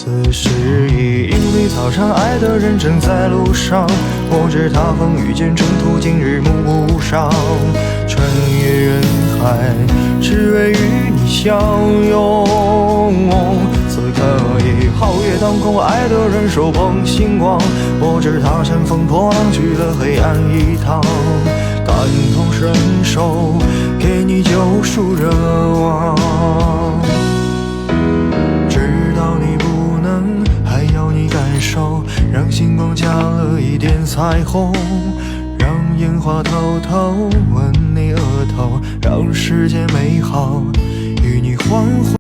此时已莺绿草长，爱的人正在路上。我知他风雨兼程途，今日暮不赏。穿越人海，只为与你相拥。此刻已皓月当空，爱的人手捧星光。我知他乘风破浪，去了黑暗一趟。感同身受，给你救赎热望。让星光加了一点彩虹，让烟花偷偷吻你额头，让世界美好与你欢呼。